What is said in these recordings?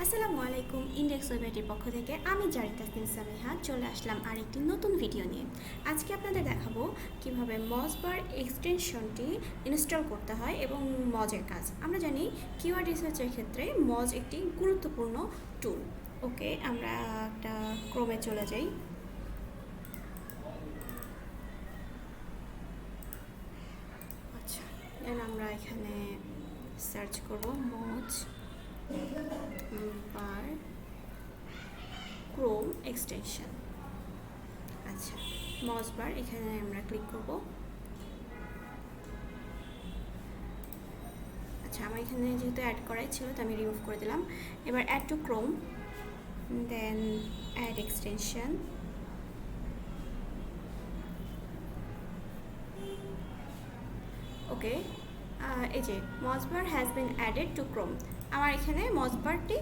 আসসালামু আলাইকুম। ইন্ডেক্স ওয়েবসাইটের পক্ষ থেকে আমি জারিতা সামিহা চলে আসলাম আরেকটি নতুন ভিডিও নিয়ে। আজকে আপনাদের দেখাবো কিভাবে মজবার এক্সটেনশনটি ইনস্টল করতে হয় এবং মজের কাজ। আমরা জানি কিওয়ার্ড রিসার্চের ক্ষেত্রে মজ একটি গুরুত্বপূর্ণ টুল। ওকে, আমরা একটা ক্রোমে চলে যাই। আচ্ছা, দেন আমরা এখানে সার্চ করব মজ বার ক্রোম এক্সটেনশন। আচ্ছা, মজ বার এখানে আমরা ক্লিক করব। আচ্ছা, আমার এখানে যেহেতু অ্যাড করাই ছিল তো আমি রিমুভ করে দিলাম। এবার add to Chrome, then add extension. Okay, এই যে MozBar has been added to Chrome, আমার এখানে মজবারটি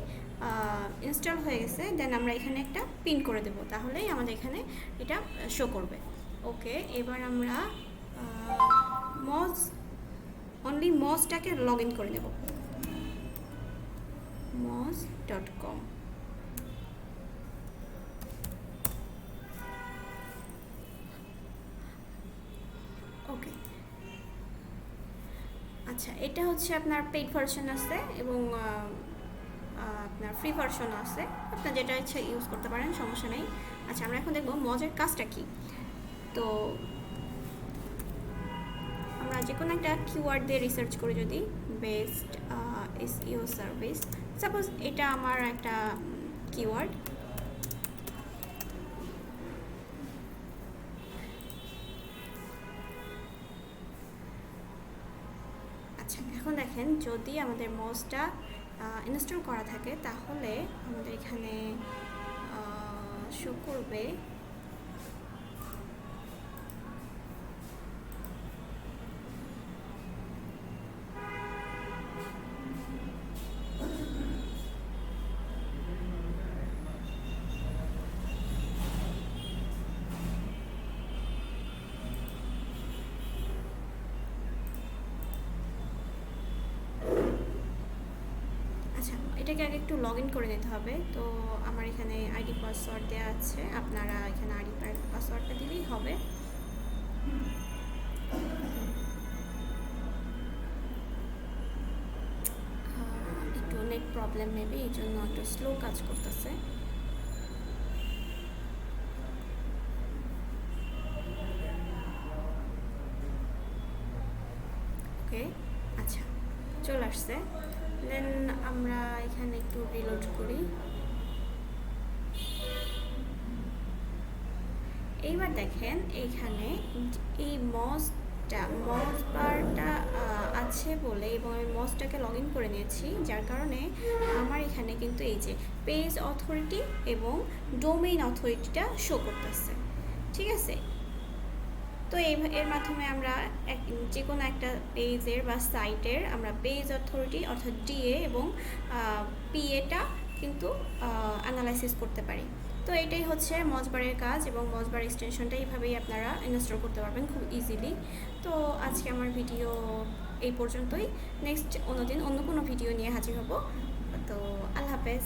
ইনস্টল হয়ে গেছে। দেন আমরা এখানে একটা পিন করে দেব, তাহলেই আমাদের এখানে এটা শো করবে। ওকে, এবার আমরা অনলি মজটাকে লগ ইন করে নেব, moz.com। ওকে, আচ্ছা, এটা হচ্ছে আপনার পেইড ভার্সন আছে এবং আপনার ফ্রি ভার্সন আছে, আপনার যেটা ইচ্ছা ইউজ করতে পারেন, সমস্যা নেই। আচ্ছা, আমরা এখন দেখব মজের কাজটা কি। তো আমরা যে কোনো একটা কিওয়ার্ড দিয়ে রিসার্চ করে, যদি বেস্ট এসইও সার্ভিস, সাপোজ এটা আমার একটা কিওয়ার্ড। আচ্ছা, এখন দেখেন, যদি আমাদের মজটা ইনস্টল করা থাকে তাহলে আমাদের এখানে শো করবে এটাকে আগে একটু লগ ইন করে নিতে হবে। তো আমার এখানে আইডি পাসওয়ার্ড দেওয়া আছে, আপনারা এখানে আইডি পাসওয়ার্ডটা দিলেই হবে। একটু নেট প্রবলেম মেবি, এই জন্য একটু স্লো কাজ করতেছে। ওকে, আচ্ছা, চলে আসছে। দেন আমরা এখানে একটু রিলোড করি। এইবার দেখেন, এইখানে এই মজ বারটা আছে বলে এবং আমি মজটাকে লগ ইন করে নিয়েছি, যার কারণে আমার এখানে কিন্তু এই যে পেজ অথরিটি এবং ডোমেইন অথরিটিটা শো করতেছে। ঠিক আছে, তো এর মাধ্যমে আমরা যে কোনো একটা পেজের বা সাইটের আমরা পেজ অথরিটি অর্থাৎ ডিএ এবং পিএটা কিন্তু অ্যানালাইসিস করতে পারি। তো এটাই হচ্ছে মজবারের কাজ, এবং মজবার এক্সটেনশনটা এইভাবেই আপনারা ইনস্টল করতে পারবেন খুব ইজিলি। তো আজকে আমার ভিডিও এই পর্যন্তই। নেক্সট অন্যদিন অন্য কোনো ভিডিও নিয়ে হাজির হব। তো আল্লাহ হাফেজ।